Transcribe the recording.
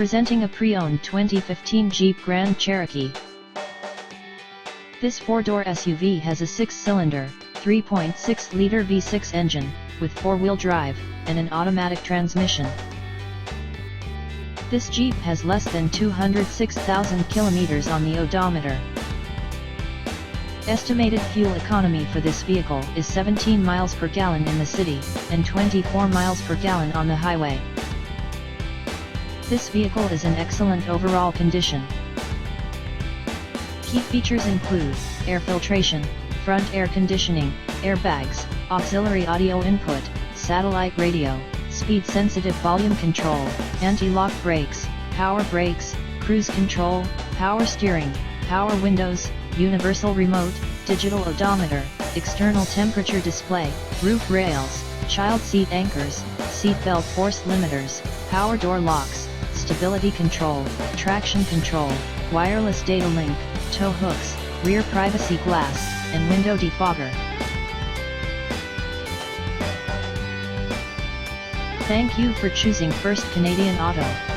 Presenting a pre-owned 2015 Jeep Grand Cherokee. This four-door SUV has a six-cylinder, 3.6-liter V6 engine, with four-wheel drive, and an automatic transmission. This Jeep has less than 206,000 kilometers on the odometer. Estimated fuel economy for this vehicle is 17 miles per gallon in the city, and 24 miles per gallon on the highway. This vehicle is in excellent overall condition. Key features include air filtration, front air conditioning, airbags, auxiliary audio input, satellite radio, speed-sensitive volume control, anti-lock brakes, power brakes, cruise control, power steering, power windows, universal remote, digital odometer, external temperature display, roof rails, child seat anchors, seat belt force limiters, power door locks, stability control, traction control, wireless data link, tow hooks, rear privacy glass, and window defogger. Thank you for choosing First Canadian Auto.